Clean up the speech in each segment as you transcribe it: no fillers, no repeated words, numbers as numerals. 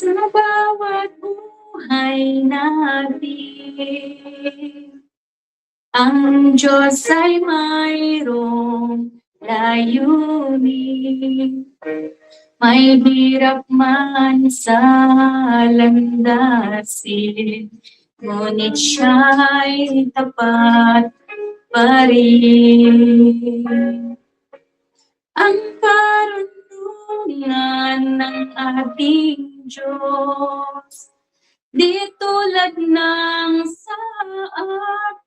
sa bawat buhay natin. Ang Diyos ay mayroong layunin, may hirap man sa landasin, ngunit siya'y tapat pa rin. Ang karunungan ng ating Diyos, di tulad ng sa atin.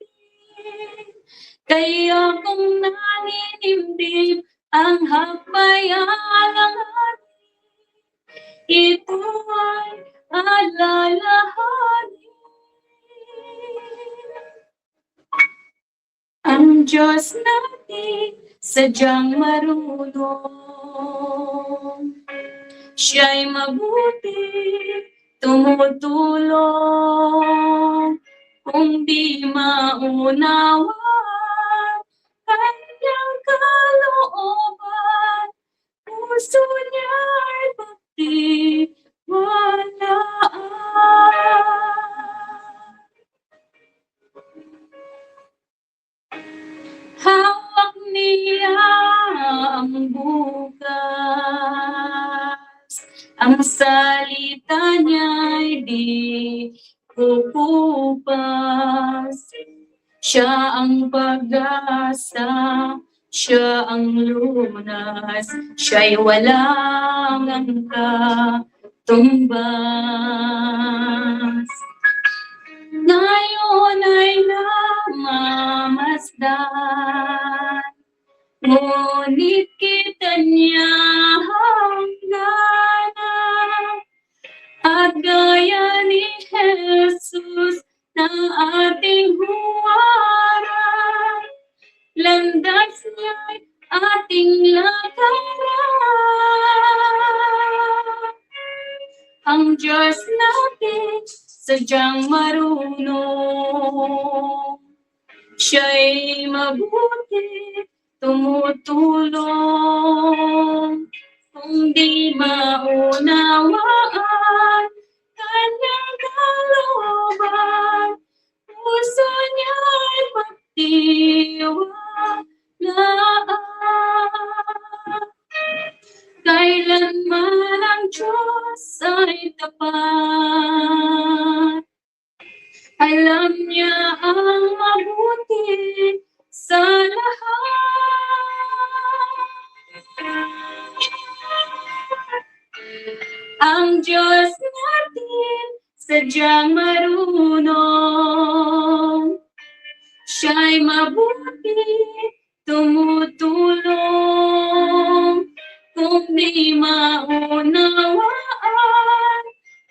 Kaya kung naninimdim ang hapayang ito ay alalahanin. Ang Diyos natin sadyang marunong, siya'y mabuti, tumutulong. Kung di maunawa kanyang kalooban, puso niya'y pagtiwalaan. Hawak niya ang bukas, ang salita niya'y di kukupas. Siya ang pag-asa, siya ang lunas, siya'y walang katumbas. Ngayon ay namamasdan, ngunit kita niya hangganan. At gaya ni Jesus na ating huwaran, landas niya'y ating lakaran. Ang Diyos natin sadyang marunong, siya'y mabuti, tumutulong. Kung di maunawaan kanyang kalooban, puso niya'y pagtiwalaan. Kailanman ang Diyos ay tapat, alam niya ang mabuti sa lahat. Ang Diyos natin sadyang marunong, siya'y mabuti, tumutulong. Kung di maunawaan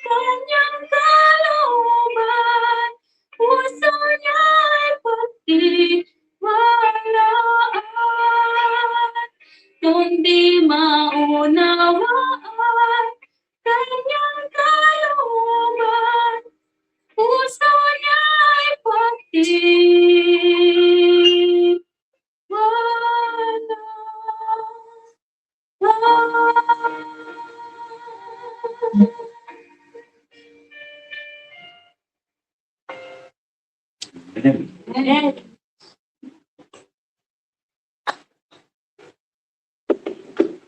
kanyang kalooban, puso niya'y pagtiwalaan. Kung di maunawaan kanyang kalooban, puso niya'y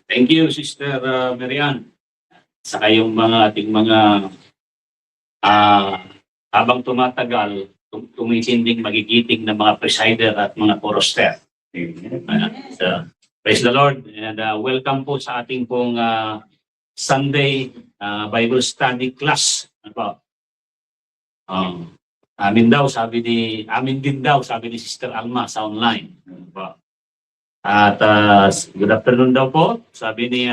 Thank you, Sister Marian. Sa kayong mga ating mga habang tumatagal, tumitinding magigiting na mga presider at mga chorister. Praise the Lord and welcome po sa ating pong Sunday Bible study class. Amin din daw sabi ni Sister Alma sa online. At good afternoon daw po, sabi ni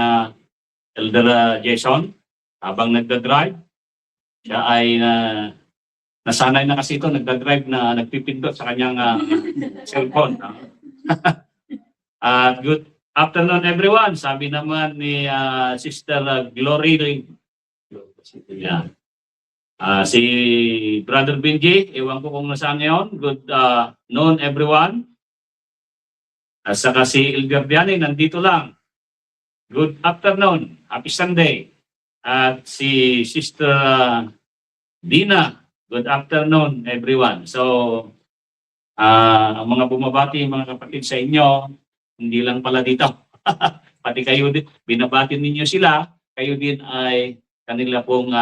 Elder Jason, habang nagdadrive, siya ay nasanay na kasi ito, nagdadrive na nagpipindot sa kanyang cellphone. Good afternoon everyone, sabi naman ni Sister Glory. Yeah. Si Brother Benji, ewan ko kung nasaan ngayon. Good noon everyone. At saka si Elder Biani, nandito lang. Good afternoon. Happy Sunday. at si Sister Dina. Good afternoon, everyone. So, ang mga bumabati, mga kapatid sa inyo, hindi lang pala dito. Pati kayo din, binabati ninyo sila, kayo din ay kanila pong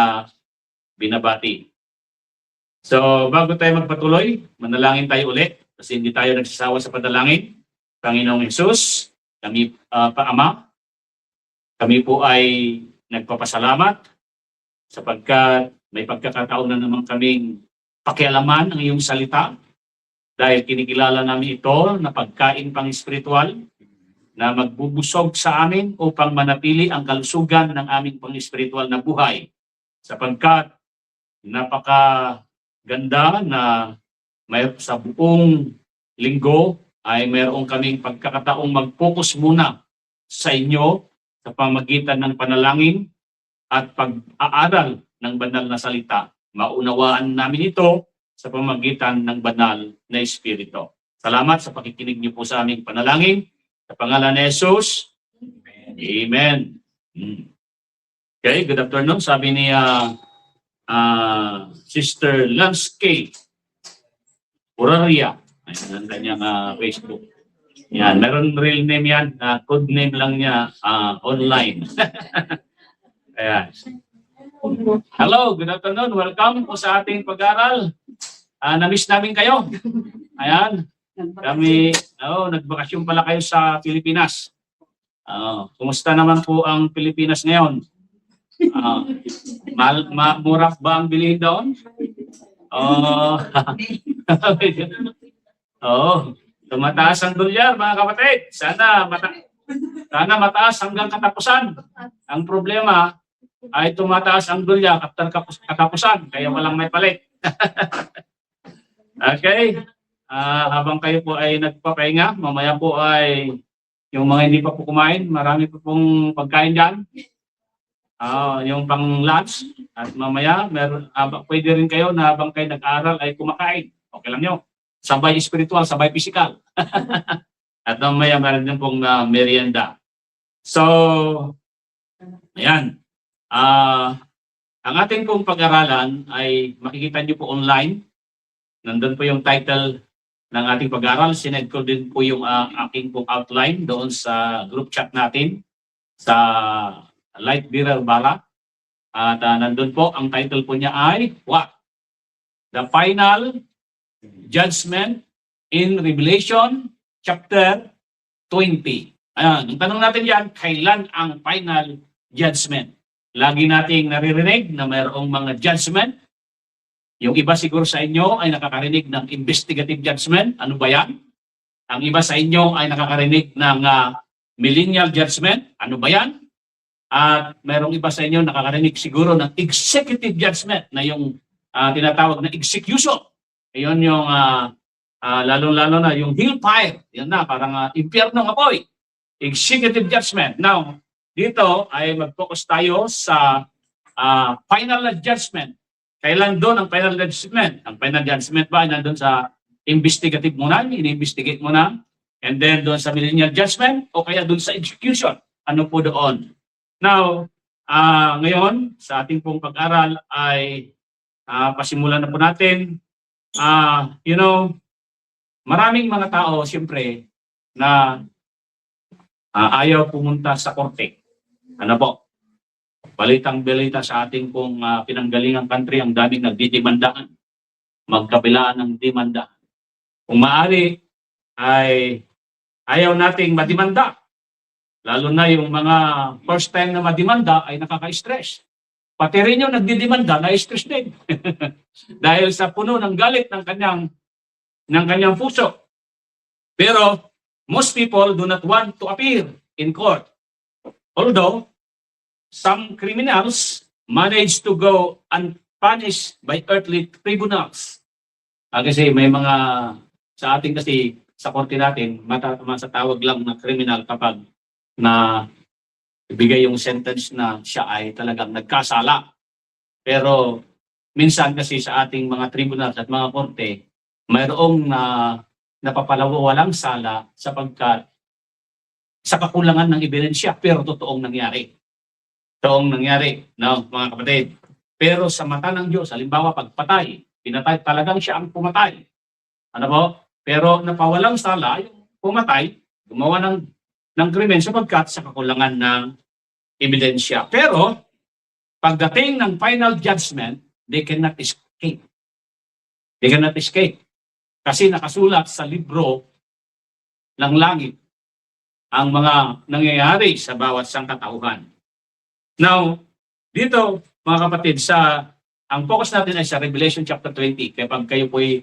binabati. So, bago tayo magpatuloy, manalangin tayo ulit kasi hindi tayo nagsasawa sa panalangin. Panginoong Hesus, kami Ama, kami po ay nagpapasalamat sapagkat may pagkakataon na naman kaming pakialaman ang iyong salita dahil kinikilala namin ito na pagkain pang espiritual na magbubusog sa amin upang manatili ang kalusugan ng aming pang espiritual na buhay sapagkat napakaganda na may sa buong linggo ay mayroong kaming pagkakataong mag-focus muna sa inyo sa pamagitan ng panalangin at pag-aaral ng banal na salita. Maunawaan namin ito sa pamagitan ng banal na Espiritu. Salamat sa pakikinig niyo po sa aming panalangin. Sa pangalan ni Jesus, Amen. Okay, good afternoon. Sabi ni Sister Lance K. Uraria. Ayan ang kanyang Facebook. Yan, meron real name yan. Code name lang niya online. Ayan. Hello, good afternoon. Welcome po sa ating pag-aaral. Na-miss namin kayo. Ayan. Kami, nagbakasyon pala kayo sa Pilipinas. Kumusta naman po ang Pilipinas ngayon? Mura ba ang bilihin doon? Tumataas ang dolyar, mga kapatid. Sana mataas hanggang katapusan. Ang problema ay tumataas ang dolyar after katapusan, kaya walang may palit. Okay. Habang kayo po ay nagpapahinga, mamaya po ay yung mga hindi pa po kumain, marami po pong pagkain dyan. Yung pang lunch. At mamaya, pwede rin kayo na habang kayo nag-aaral ay kumakain. Okay lang nyo. Sabay spiritual, sabay physical. At mamaya meron din pong merienda. So, ayan. Ang ating pong pag-aralan ay makikita nyo po online. Nandun po yung title ng ating pag-aaral. Sinend ko din po yung aking pong outline doon sa group chat natin sa Light Bearer Bara. At nandun po, ang title po niya ay what? The Final Judgment in Revelation chapter 20. Ayan, ang tanong natin yan, kailan ang final judgment? Lagi nating naririnig na mayroong mga judgment. Yung iba siguro sa inyo ay nakakarinig ng investigative judgment. Ano ba yan? Ang iba sa inyo ay nakakarinig ng millennial judgment. Ano ba yan? At mayroong iba sa inyo nakakarinig siguro ng executive judgment na yung tinatawag na execution. Iyon yung lalong-lalo na yung hellfire. Yan na, parang impyerno ng apoy. Executive judgment. Now, dito ay mag-focus tayo sa final judgment. Kailan doon ang final judgment? Ang final judgment ba nandun sa investigative muna, ini-investigate muna, and then doon sa millennial judgment, o kaya doon sa execution? Ano po doon? Now, ngayon, sa ating pong pag-aral ay pasimulan na po natin. Maraming mga tao, siyempre, na ayaw pumunta sa korte. Ano po? Balitang-balita sa ating pong pinanggalingang country, ang daming nagdidimandaan. Magkabilaan ng demanda. Kung maaari, ay ayaw nating madimanda. Lalo na yung mga first time na madimanda ay nakaka-stress. Pati rin yung nagdidimanda, na-stress din. Dahil sa puno ng galit ng kanyang puso. Pero most people do not want to appear in court. Although, some criminals manage to go unpunished by earthly tribunals. Kasi may mga, sa ating kasi, sa korte natin, masatawag lang na criminal kapag na ibigay yung sentence na siya ay talagang nagkasala. Pero minsan kasi sa ating mga tribunals at mga korte, mayroong napapalawalang sala sapagkat sa kakulangan ng ebidensya pero totoong nangyari. Itoong nangyari, no, mga kapatid. Pero sa mata ng Diyos, halimbawa pagpatay, pinatay talagang siya ang pumatay. Ano po? Pero napawalang sala yung pumatay, gumawa ng krimen sapagkat sa kakulangan ng ebidensya. Pero pagdating ng final judgment, they cannot escape. They cannot escape. Kasi nakasulat sa libro ng langit ang mga nangyayari sa bawat sangkatauhan. Now, dito mga kapatid, ang focus natin ay sa Revelation chapter 20. Kaya pag kayo po'y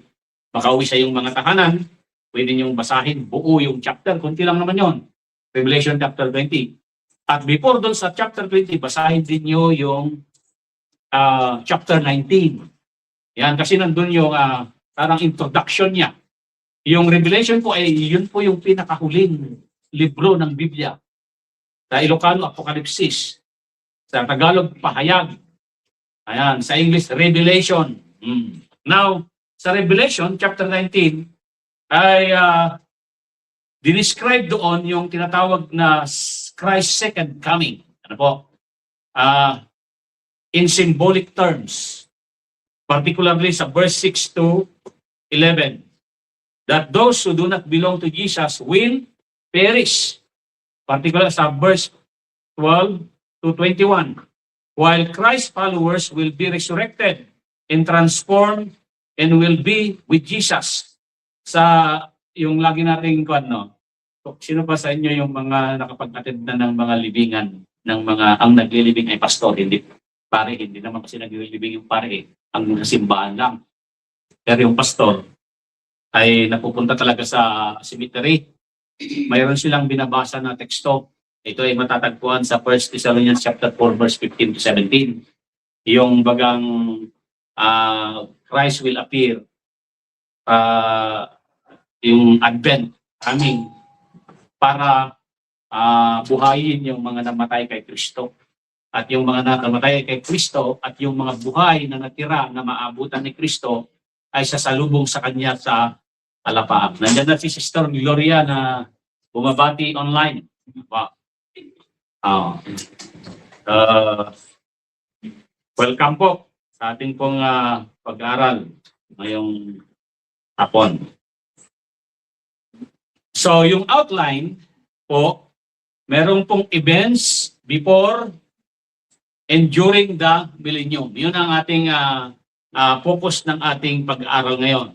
makauwi sa iyong mga tahanan, pwede niyong basahin buo yung chapter. Kunti lang naman yon. Revelation chapter 20. At before doon sa chapter 20, basahin din niyo yung chapter 19. Yan, kasi nandun yung parang introduction niya. Yung Revelation po ay yun po yung pinakahuling libro ng Biblia. Sa Ilocano, Apokalipsis. Sa Tagalog, Pahayag. Ayan, sa English, Revelation. Now, sa Revelation, chapter 19, ay dinescribe doon yung tinatawag na Christ's second coming. Ano po? In symbolic terms. Particularly sa verse 6 to 11. That those who do not belong to Jesus will perish. Particularly sa verse 12 to 21. While Christ's followers will be resurrected and transformed and will be with Jesus. Sa yung lagi nating no? Sino pa sa inyo yung mga nakapag-attend na ng mga libingan ng mga ang naglilibing ay pastor, hindi pare, hindi naman kasi naglilibing yung pare, ang simbahan lang. Pero yung pastor ay napupunta talaga sa cemetery. Mayroon silang binabasa na teksto. Ito ay matatagpuan sa 1 Thessalonians chapter 4 verse 15 to 17. Yung bagang Christ will appear, yung advent coming para buhayin yung mga namatay kay Kristo. At yung mga namatay kay Kristo at yung mga buhay na natira na maabutan ni Kristo ay sasalubong sa kanya sa kalapaan. Nandiyan na si Sister Gloria na bumabati online. Welcome po sa ating pong pag-aaral ngayong hapon. So, yung outline po, meron pong events before and during the millennium. Yun ang ating focus ng ating pag-aaral ngayon.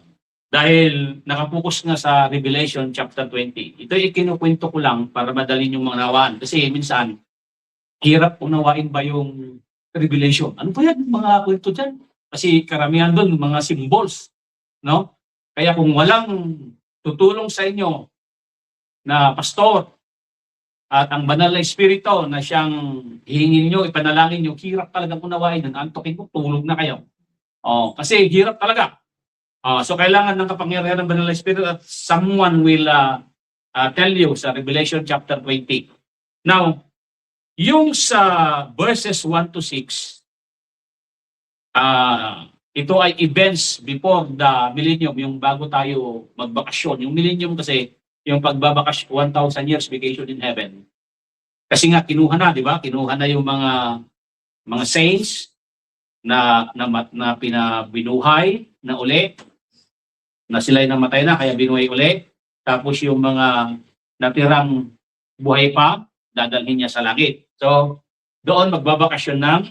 Dahil nakapokus nga sa Revelation chapter 20. Ito ikinukwento ko lang para madali yung mga nawaan. Kasi minsan, hirap unawain ba yung Revelation? Ano ba yan mga kwento dyan? Kasi karamihan doon, mga symbols. No? Kaya kung walang tutulong sa inyo na pastor at ang banal na espiritu na siyang hihingin nyo, ipanalangin nyo, hirap talagang unawain. Antokin ko, tulog na kayo. Kasi hirap talaga. So kailangan ng kapangyarihan ng banal na espiritu at someone will tell you sa Revelation chapter 20. Now, yung sa verses 1 to 6, ito ay events before the millennium, yung bago tayo magbakasyon. Yung millennium kasi, yung pagbabakasyon, 1,000 years vacation in heaven. Kasi nga, kinuha na, di ba? Kinuha na yung mga saints na pinabinuhay na uli, na sila'y namatay na, kaya binuhay uli. Tapos yung mga natirang buhay pa, dadalhin niya sa langit. So, doon magbabakasyon ng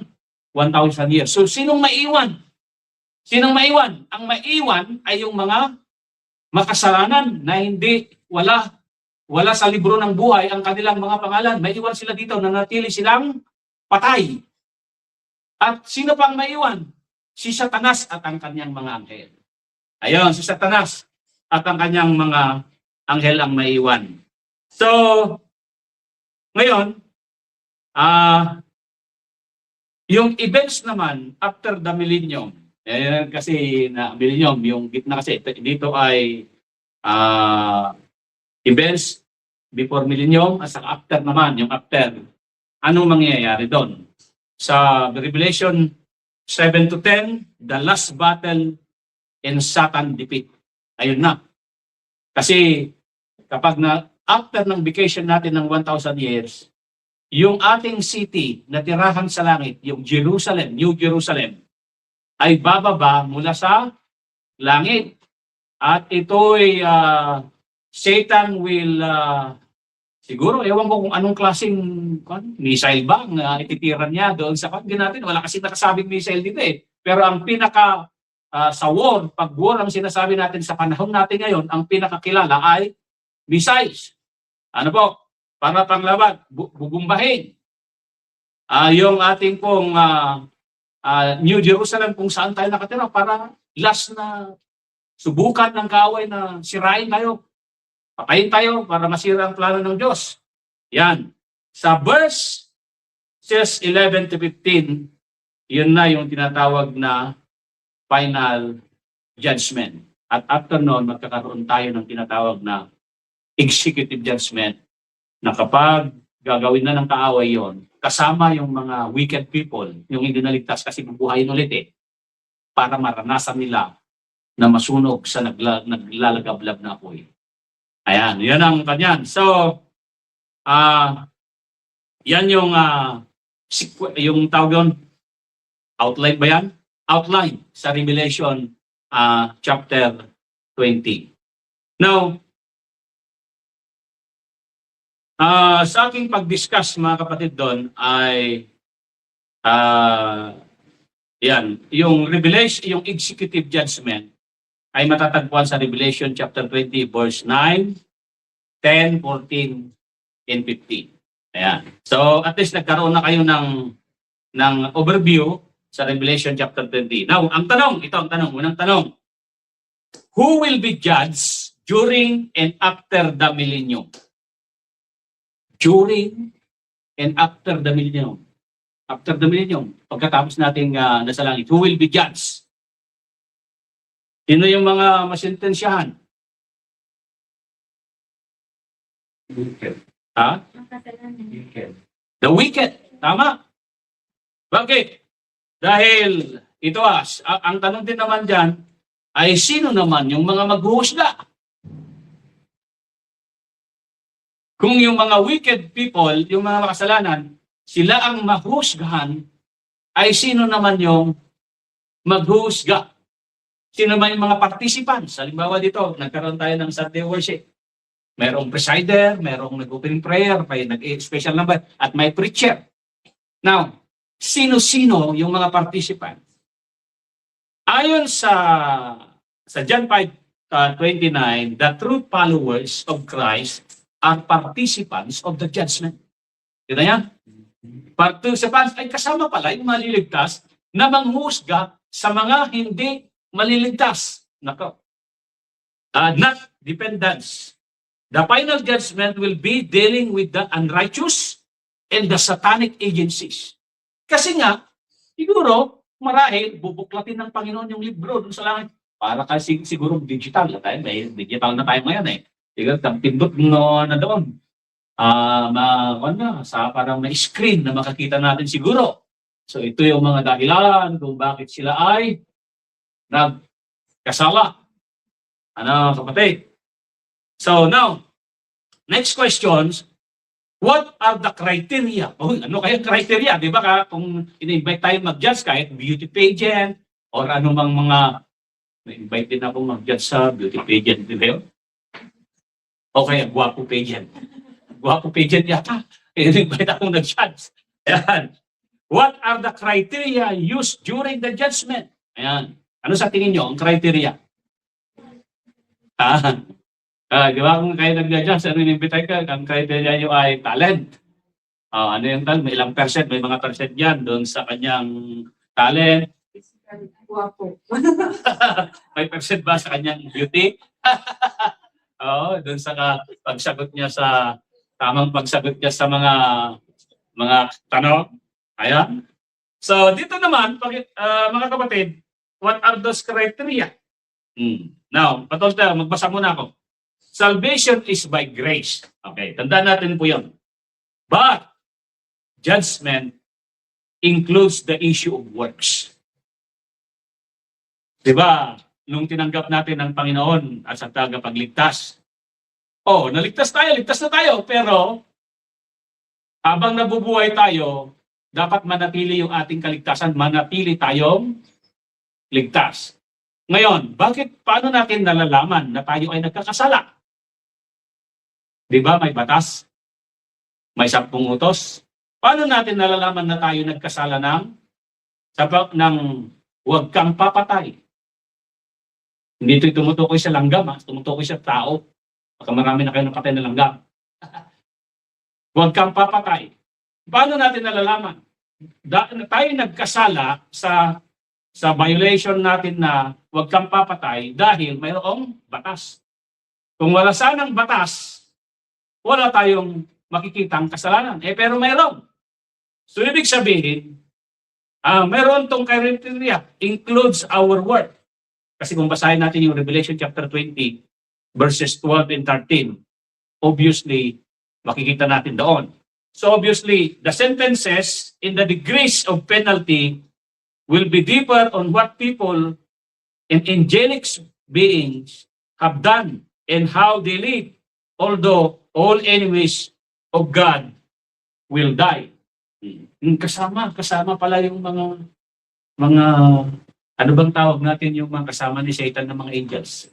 1,000 years. So, sinong maiwan? Sinong maiwan? Ang maiwan ay yung mga makasalanan na hindi, wala sa libro ng buhay ang kanilang mga pangalan. Maiwan sila dito, nanatili silang patay. At sino pang maiwan? Si Satanas at ang kanyang mga anghel. Ayun, si Satanas at ang kanyang mga anghel ang maiwan. So, ngayon, yung events naman after the millennium, kasi na millennium, yung gitna kasi dito ay events before millennium at saka after naman, yung after. Anong mangyayari doon? Sa Revelation 7 to 10, the last battle in Satan defeat. Ayun na. Kasi kapag after ng vacation natin ng 1,000 years, yung ating city na tirahan sa langit, yung Jerusalem, New Jerusalem, ay bababa mula sa langit. At ito'y Satan will siguro, ewan ko kung anong klaseng missile ba ang ititiran niya doon sa hindi natin. Wala kasi nakasabing missile dito eh. Pero ang pinaka sa war, pag war ang sinasabi natin sa panahon natin ngayon, ang pinakakilala ay missiles. Ano po? Para panglaban, bubumbahin. Yung ating pong New Jerusalem kung saan tayo nakatira para last na subukan ng kaaway na sirain tayo. Patayin tayo para masira ang plano ng Diyos. Yan. Sa verse 11 to 15, yun na yung tinatawag na final judgment. At after noon, magkakaroon tayo ng tinatawag na executive judgment na kapag gagawin na ng kaaway yon, kasama yung mga wicked people, yung hindi naligtas kasi bubuhayin ulit eh, para maranasan nila na masunog sa naglalagablab na apoy. Ayan, yan ang kanyan. So, yan yung tawag yun, outline ba yan? Outline sa Revelation chapter 20. Now, sa aking pag-discuss mga kapatid doon ay yan, yung Revelation, yung executive judgment ay matatagpuan sa Revelation chapter 20 verse 9, 10, 14, and 15. Ayan. So at least nagkaroon na kayo ng overview sa Revelation chapter 20. Now, ang tanong, unang tanong. Who will be judged during and after the millennium? During and after the millennium. After the millennium, pagkatapos nating nasa langit, who will be judged? Sino yung mga masintensyahan? Wicked. Ha? Wicked. The wicked. Tama. Bakit? Dahil ito ang tanong din naman dyan, ay sino naman yung mga maghuhusga? Kung yung mga wicked people, yung mga makasalanan, sila ang mahusgahan, ay sino naman yung maghuhusga? Sino naman yung mga participants? Halimbawa dito, nagkaroon tayo ng Sunday worship. Mayroong presider, mayroong nag-opening prayer, may nag-special number, at may preacher. Now, sino-sino yung mga participants? Ayon sa John 5:29, the true followers of Christ are participants of the judgment. Yun na yan. Participants ay kasama pala yung maliligtas na manghusga sa mga hindi maliligtas. Nako. Not dependents. The final judgment will be dealing with the unrighteous and the satanic agencies. Kasi nga, siguro, marahil, bubuklatin ng Panginoon yung libro dun sa langit. Para kasi siguro digital na tayo. May digital na tayo ngayon eh. Siguro, pindot na doon. Parang may screen na makakita natin siguro. So ito yung mga dahilan kung bakit sila ay nagkasala. Ano, kapatid? So now, next questions, what are the criteria? Ano kaya criteria? Di ba kung in-invite tayo mag-judge kahit beauty pageant or anumang mga, na-invite din ako mag-judge sa beauty pageant. Di ba yun? Okay, guwapo pageant. Guwapo pageant yata. In-invite akong nag-judge. Ayan. What are the criteria used during the judgment? Ayan. Ano sa tingin nyo ang criteria? Di ba kung kayo nag-judge, ano in-invite ka, ang criteria nyo ay talent. Ano yung talent? May ilang percent, may mga percent yan doon sa kanyang talent. Guwapo. May percent ba sa kanyang beauty? Doon sa pagsagot niya sa tamang pagsagot niya sa mga tanong. Ayan. So dito naman, mga kapatid, what are those criteria? Now, patol tayo, magbasa muna ako. Salvation is by grace. Okay, tandaan natin po yun. But judgment includes the issue of works. Diba? Nung tinanggap natin ng Panginoon at sa tagapagligtas. Naligtas na tayo, pero Habang nabubuhay tayo, dapat manatili yung ating kaligtasan, manatili tayong ligtas. Ngayon, paano natin nalalaman na tayo ay nagkakasala? Di ba may batas? May 10 utos? Paano natin nalalaman na tayo nagkasala ng huwag kang papatay? Hindi ito tumutukoy sa langgam, tumutukoy sa tao. Baka marami na kayo napatay na langgam. Huwag kang papatay. Paano natin nalalaman? Tayo nagkasala sa violation natin na huwag kang papatay dahil mayroong batas. Kung wala sanang batas, wala tayong makikitang kasalanan. Pero mayroon. So ibig sabihin, mayroon tong criteria, includes our work. Kasi kung basahin natin yung Revelation chapter 20, verses 12 and 13, obviously, makikita natin doon. So obviously, the sentences in the degrees of penalty will be deeper on what people and angelic beings have done and how they live, although all enemies of God will die. Kasama pala yung mga ano bang tawag natin yung mga kasama ni Satan ng mga angels?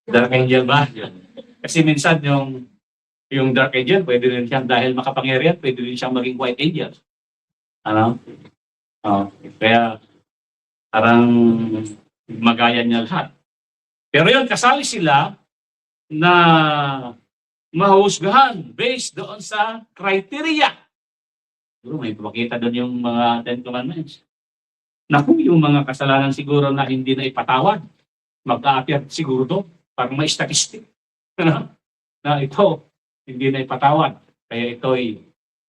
Dark angel ba? Kasi minsan yung dark angel, pwede rin siyang dahil makapangyarihan, pwede rin siyang maging white angel. Ano? Kaya parang magaya niya lahat. Pero yun, kasali sila na mahusgahan based doon sa criteria. Siguro may pakita doon yung mga 10 Commandments. Naku, yung mga kasalanan siguro na hindi na ipatawad, mag-a-appear siguro doon, parang may statistic. Na ito, hindi na ipatawad. Kaya ito'y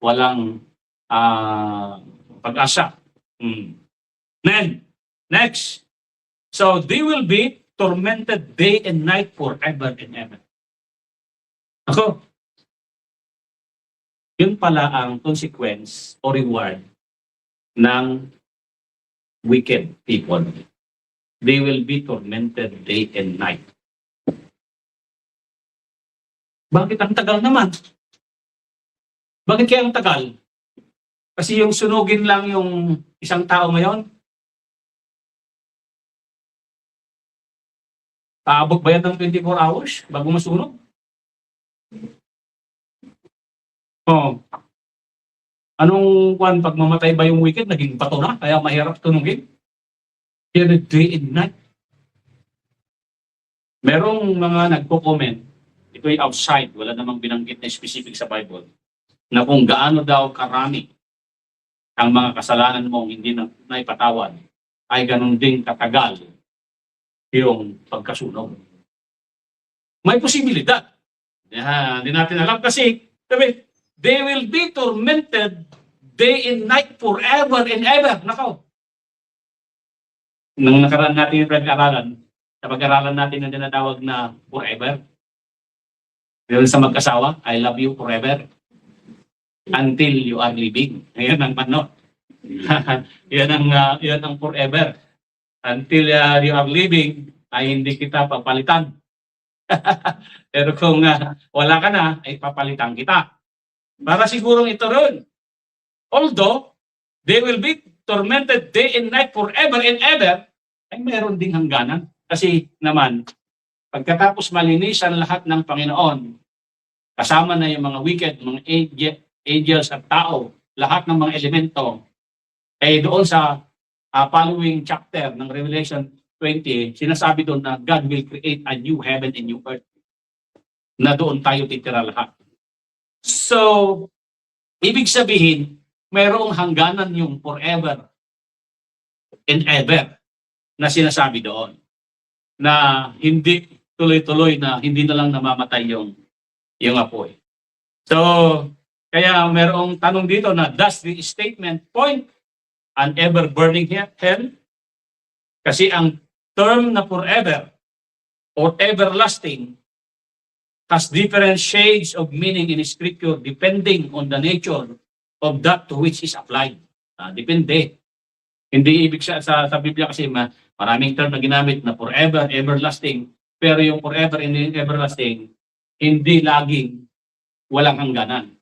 walang pag-asa. Then, next. So, they will be tormented day and night forever and ever. Ako, yun pala ang consequence o reward ng wicked people. They will be tormented day and night. Bakit ang tagal naman? Bakit kaya ang tagal? Kasi yung sunugin lang yung isang tao ngayon, aabot ba yan ng 24 hours bago masunog? Anong pag mamatay ba yung wicked, naging bato na, kaya mahirap tunugin? Kaya day and night. Merong mga nagko-comment, ito'y outside, wala namang binanggit na specific sa Bible, na kung gaano daw karami ang mga kasalanan mong hindi na ipatawad, ay ganun din katagal yung pagkasunog. May posibilidad. Hindi natin alam kasi, they will be tormented day and night forever and ever. Nako. Nung nakaraan natin yung pag-aralan, sa pag-aralan natin na tinatawag na forever. Dahil sa magkasawa, I love you forever. Until you are living. Yan ang yan ang forever. Until you are living, ay hindi kita papalitan. Pero kung wala ka na, ay papalitan kita. Para sigurong ito rin. Although, they will be tormented day and night forever and ever, ay meron ding hangganan. Kasi naman, pagkatapos malinisan lahat ng Panginoon, kasama na yung mga wicked, mga angels at tao, lahat ng mga elemento, ay doon sa following chapter ng Revelation 20, sinasabi doon na God will create a new heaven and new earth. Na doon tayo titira lahat. So, ibig sabihin, mayroong hangganan yung forever and ever na sinasabi doon. Na hindi tuloy-tuloy na hindi na lang namamatay yung apoy. So, kaya mayroong tanong dito na does the statement point an ever-burning hell? Kasi ang term na forever or everlasting has different shades of meaning in Scripture depending on the nature of that to which is applied. Depende. Hindi ibig sa Biblia kasi maraming term na ginamit na forever, everlasting. Pero yung forever and everlasting, hindi laging walang hangganan.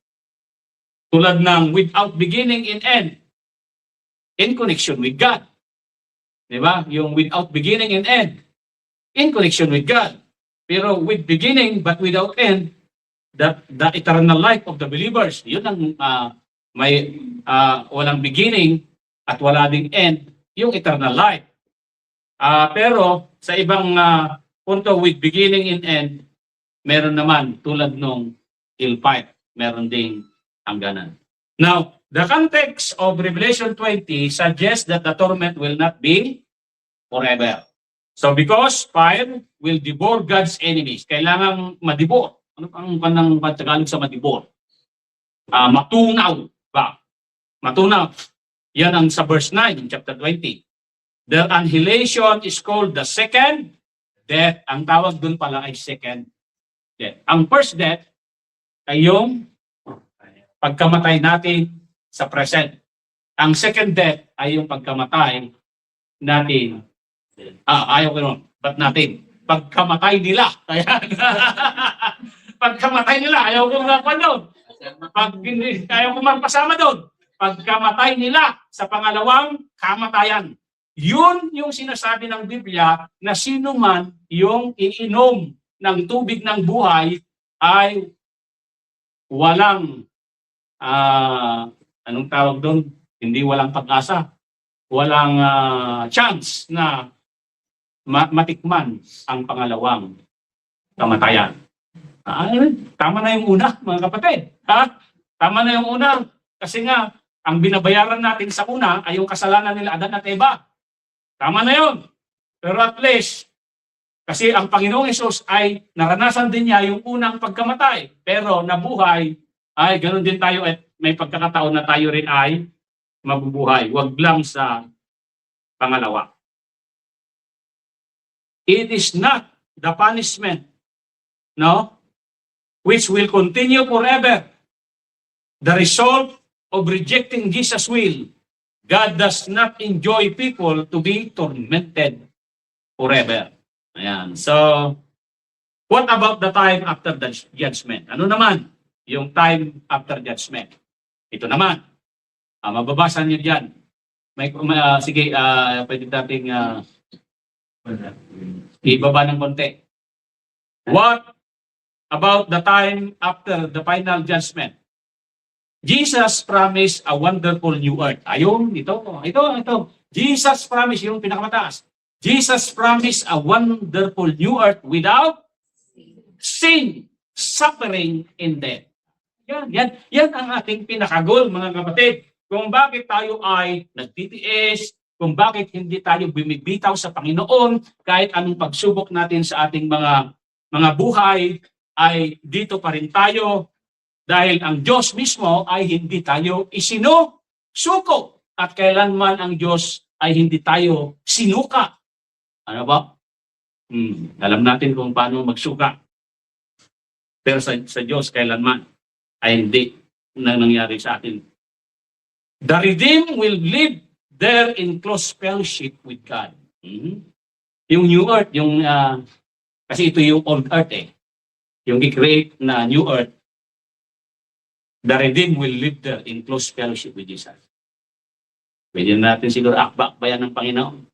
Tulad ng without beginning and end, in connection with God. Di ba? Yung without beginning and end, in connection with God. Pero with beginning but without end, the eternal life of the believers, yun ang may walang beginning at wala ding end, yung eternal life. Pero sa ibang punto with beginning and end, meron naman tulad nung hellfire, meron ding hangganan. Now, the context of Revelation 20 suggests that the torment will not be forever. So because fire will devour God's enemies, kailangan madibor. Ano ang kanang Tagalog sa madibor? Matunaw ba? Matunaw. Yan ang sa verse 9 in chapter 20. The annihilation is called the second death. Ang tawag dun pala ay second death. Ang first death ay yung pagkamatay natin sa present. Ang second death ay yung pagkamatay natin. Ayaw ko nun. Ba't natin? Pagkamatay nila. Pagkamatay nila. Ayaw ko nga pa doon. Ayaw ko magpasama doon. Pagkamatay nila sa pangalawang kamatayan. Yun yung sinasabi ng Biblia na sino man yung iinom ng tubig ng buhay ay walang anong tawag doon? Hindi walang pag-asa. Walang chance na matikman ang pangalawang kamatayan. Tama na yung una, mga kapatid. Tama na yung una. Kasi nga, ang binabayaran natin sa una ay yung kasalanan nila Adan at Eva. Tama na yun. Pero at least, kasi ang Panginoong Hesus ay naranasan din niya yung unang pagkamatay. Pero nabuhay, ay ganoon din tayo at may pagkakataon na tayo rin ay mabubuhay. Huwag lang sa pangalawa. It is not the punishment, no, which will continue forever. The result of rejecting Jesus' will. God does not enjoy people to be tormented forever. Ayan. So, what about the time after the judgment? Ano naman yung time after judgment? Ito naman. Mababasa niyo dyan. Sige, pwede nating ibaba ng konti. What about the time after the final judgment? Jesus promised a wonderful new earth. Ayun, ito. Jesus promised yung pinakamataas. Jesus promised a wonderful new earth without sin, suffering, and death. Yan ang ating pinakagol, mga kapatid. Kung bakit tayo ay nagtitiis, kung bakit hindi tayo bumibitaw sa Panginoon, kahit anong pagsubok natin sa ating mga buhay, ay dito pa rin tayo. Dahil ang Diyos mismo ay hindi tayo isinusuko. At kailanman ang Diyos ay hindi tayo sinuka. Ano ba? Alam natin kung paano magsuka. Pero sa Diyos kailanman ay hindi na nangyari sa atin. The redeemed will live there in close fellowship with God. Yung new earth, kasi ito yung old earth Yung i-create na new earth, the redeemed will live there in close fellowship with Jesus. Pwede natin siguro akbak-bayan ng Panginoon.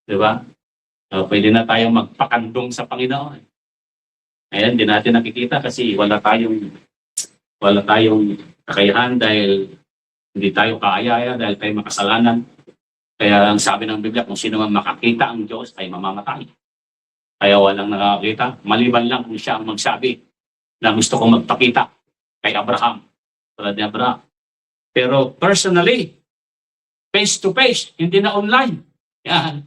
Diba? Pwede na tayong magpakandong sa Panginoon. Ayan, di natin nakikita kasi wala tayong kakayahan dahil hindi tayo kaaya dahil tayo makasalanan. Kaya ang sabi ng Biblia, kung sino man makakita ang Diyos ay mamamatay. Kaya walang nakakita. Maliban lang kung siya ang magsabi na gusto kong magpakita kay Abraham. Tulad ni Abraham. Pero personally, face to face, hindi na online. Yan.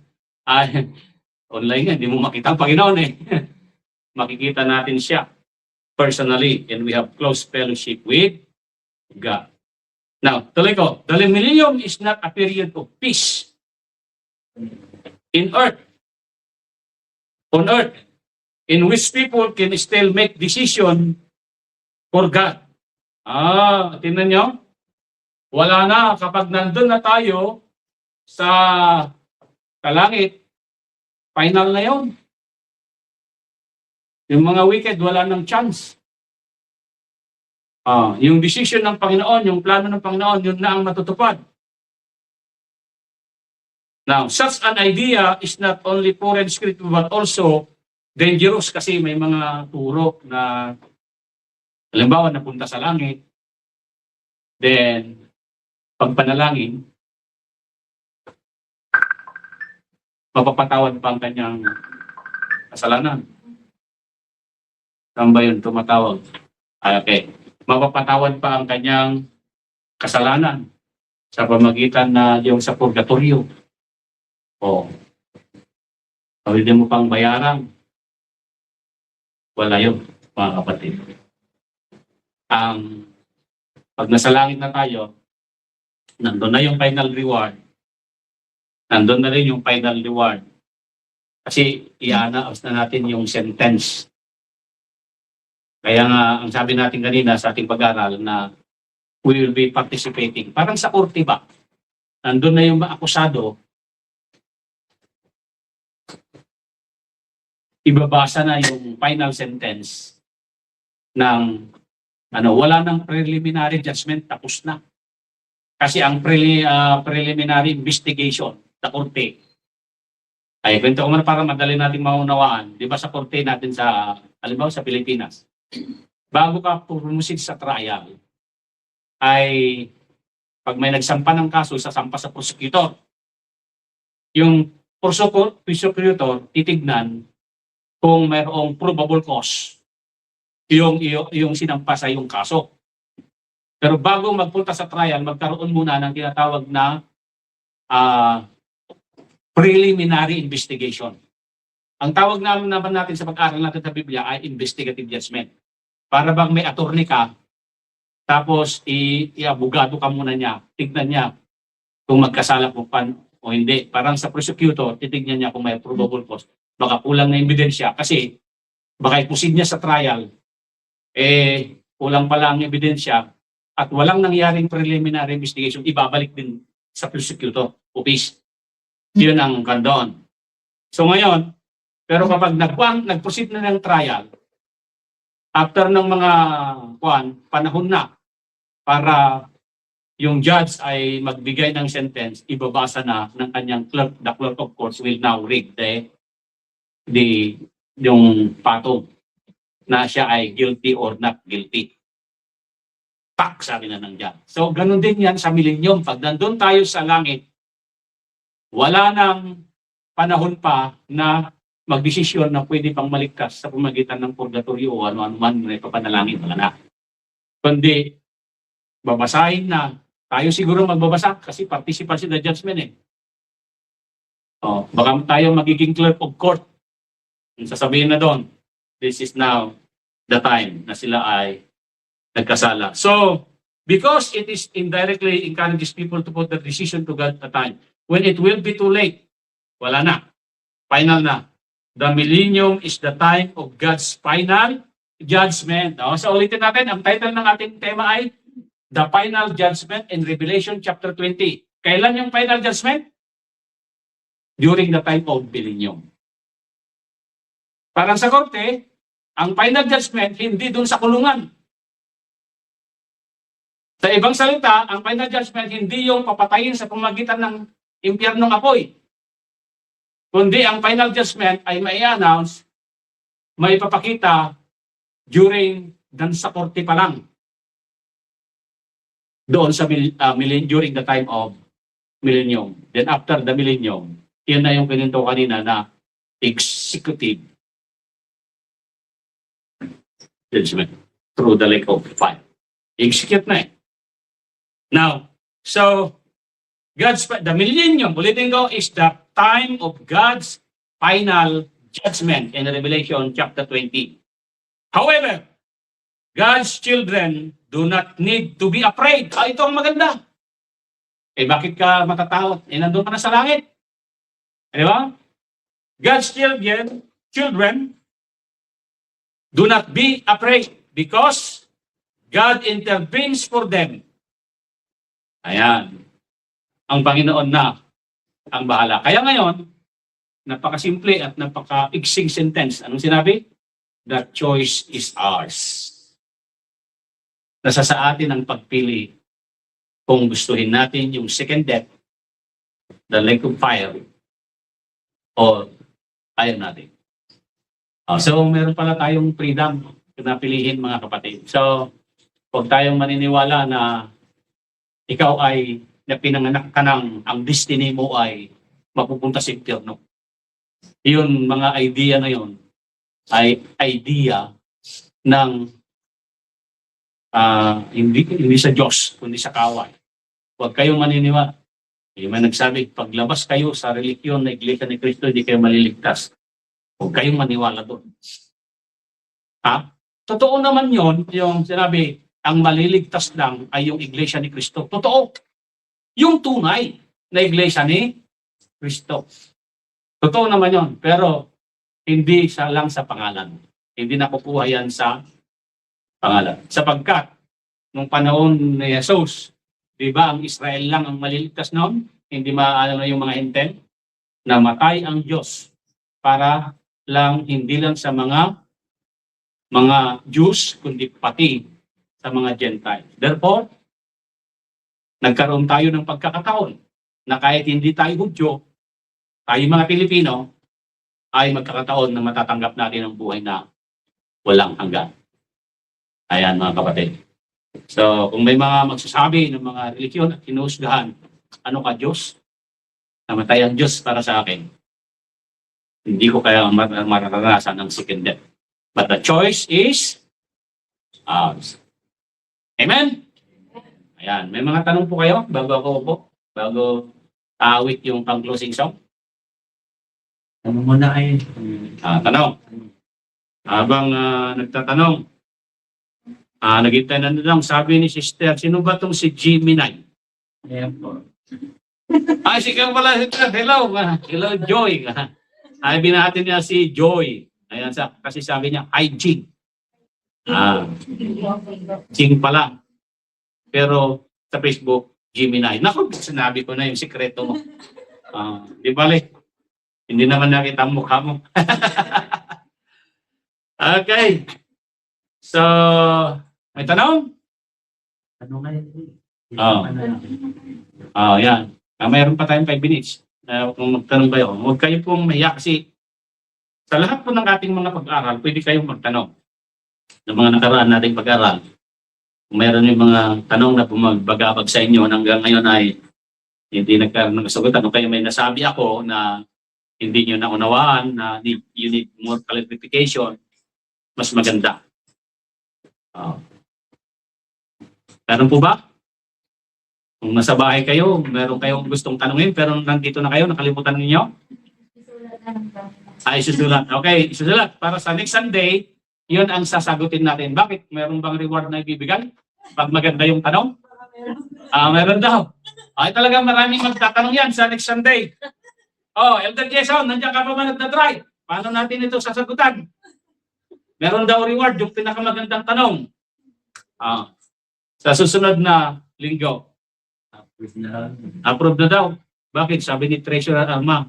Online nga, hindi mo makita ang Panginoon Makikita natin siya personally and we have close fellowship with God. Now, tuloy ko, the millennium is not a period of peace in earth, on earth, in which people can still make decision for God. Tingnan nyo, wala na kapag nandun na tayo sa kalangit, final na yon. Yung mga wicked, wala ng chance. Yung decision ng Panginoon, yung plano ng Panginoon, yun na ang matutupad. Now, such an idea is not only foreign scripture but also dangerous kasi may mga turo na halimbawa napunta sa langit, then pag panalangin, mapapatawad pa ang kanyang kasalanan. Saan ba yun tumatawag? Okay. Mapapatawad pa ang kanyang kasalanan sa pamagitan na yung sa purgatorio. O, pwede mo pang bayaran. Wala yun, mga kapatid. Pag nasa langit na tayo, nandun na yung final reward. Nandun na rin yung final reward. Kasi i-announce na natin yung sentence. Kaya nga, ang sabi natin kanina sa ating pag-aaral na we will be participating. Parang sa korte ba? Nandun na yung mga akusado, ibabasa na yung final sentence ng wala nang preliminary judgment, tapos na. Kasi ang preliminary investigation sa korte, ay kwento ko muna para madali nating maunawaan. Di ba sa korte natin halimbawa sa Pilipinas, bago ka proceed sa trial, ay pag may nagsampa ng kaso, sasampa sa prosecutor. Yung prosecutor titignan kung mayroong probable cause yung sinampa sa yung kaso. Pero bago magpunta sa trial, magkaroon muna ng tinatawag na preliminary investigation. Ang tawag naman natin sa pag-aaral natin sa Biblia ay investigative judgment. Para bang may attorney ka, tapos i-abogado ka muna niya, tignan niya kung magkasala po pa o hindi. Parang sa prosecutor, titignan niya kung may probable cause. Baka kulang na ebidensya kasi baka ipusin niya sa trial, kulang pala ang ebidensya at walang nangyaring preliminary investigation, ibabalik din sa prosecutor office. Yun ang kandon. So ngayon, pero kapag nag-proceed na ng trial, after ng mga panahon na para yung judge ay magbigay ng sentence, ibabasa na ng kanyang clerk. The clerk of course will now read yung patong na siya ay guilty or not guilty. Tak, sabi na ng judge. So ganun din yan sa millennium. Pag nandun tayo sa langit, wala nang panahon pa na magdesisyon na pwede pang maligtas sa pamagitan ng purgatorio o ano-ano man may papanalangin. Wala na. Kundi, babasahin na. Tayo siguro magbabasa kasi participant sa judgment baka tayo magiging clerk of court. Sasabihin na doon, this is now the time na sila ay nagkasala. So, because it is indirectly encourages people to put their decision to God at a time, when it will be too late, wala na. Final na. The millennium is the time of God's final judgment. So ulitin natin, ang title ng ating tema ay The Final Judgment in Revelation chapter 20. Kailan yung final judgment? During the time of millennium. Parang sa korte, ang final judgment hindi dun sa kulungan. Sa ibang salita, ang final judgment hindi yung papatayin sa pamagitan ng impyernong apoy. Kundi ang final judgment ay mai-announce, may papakita during sa korte pa lang. Doon sa during the time of millennium. Then after the millennium, yun na yung kininto kanina na executive judgment through the lake of fire. Execute na Now, so the millennium, ulitin ko, is the time of God's final judgment in Revelation chapter 20. However, God's children do not need to be afraid. Ito ang maganda. Bakit ka matatakot? Nandun ka na sa langit. Di ba? God's children do not be afraid because God intervenes for them. Ayan. Ang Panginoon na ang bahala. Kaya ngayon, napakasimple at napaka-igsing sentence. Anong sinabi? The choice is ours. Nasa sa atin ang pagpili kung gustuhin natin yung second death, the lake of fire, o ayaw natin. So, meron pala tayong freedom na pilihin, mga kapatid. So, huwag tayong maniniwala na ikaw ay na pinanganak ka ng ang destiny mo ay mapupunta sa impyerno. Yun, mga idea na yun, ay idea ng hindi sa Diyos, kundi sa kaway. Huwag kayong maniniwala. May nagsabi, paglabas kayo sa relihiyon na Iglesia ni Cristo, hindi kayo maliligtas. Huwag kayong maniwala doon. Ha? Totoo naman yon, yung sinabi, ang maliligtas lang ay yung Iglesia ni Cristo. Totoo. Yung tunay na Iglesia ni Cristo. Totoo naman yon, pero hindi lang sa pangalan. Hindi nakukuha yan sa pangalan. Sapagkat, nung panahon ni Jesus, di ba, ang Israel lang ang maliligtas noon? Hindi maalam na yung mga hinten? Namatay ang Diyos para lang, hindi lang sa mga Jews, kundi pati sa mga Gentiles. Therefore, nagkaroon tayo ng pagkakataon na kahit hindi tayo Hudyo, tayo mga Pilipino, ay magkakataon na matatanggap natin ang buhay na walang hanggan. Ayan, mga kapatid. So, kung may mga magsasabi ng mga religiyon at hinuhusgahan, ano ka, Diyos? Namatay ang Diyos para sa akin. Hindi ko kaya mararanasan ng second death. But the choice is ours. Amen? Ayan. May mga tanong po kayo bago awit yung pang-closing song? Tanong mo na ay. Tanong. Habang nagtatanong, nagintay na lang, sabi ni Sister, sino ba itong si Gemini? Ayan po. Ay, sigaw pala. Hello. Hello, Joy. Ay, binahati niya si Joy. Ayan, kasi sabi niya, hi, Jing. Jing pala. Pero sa Facebook, Gemini. Naku, sinabi ko na yung sikreto mo. Di balik. Hindi naman nakita ang mukha mo. Okay. So, may tanong? Ano nga yun? Yan. Mayroon pa tayong 5 minutes. Kung magtanong kayo, huwag kayo pong mahiya kasi sa lahat po ng ating mga pag-aaral, pwede kayong magtanong. Ng mga nakaraan nating pag-aaral. Kung mayroon yung mga tanong na bumabagabag sa inyo hanggang ngayon ay hindi nagkaroon ng kasagutan, o kayo may nasabi ako na hindi nyo naunawaan, na you need more clarification, mas maganda. Meron po ba? Kung nasa bahay kayo, meron kayong gustong tanungin, pero nandito na kayo, nakalimutan ninyo? Isusulat. Okay, isusulat. Para sa next Sunday, yun ang sasagutin natin. Bakit? Meron bang reward na ibibigay? Pag maganda yung tanong? Meron daw. Ay, talagang maraming magtatanong yan sa next Sunday. Elder Jason, nandiyan ka pa ba nagtatry? Paano natin ito sasagutan? Meron daw reward, yung pinakamagandang tanong. Sa susunod na linggo. Approve na daw. Bakit? Sabi ni Treasurer Alma.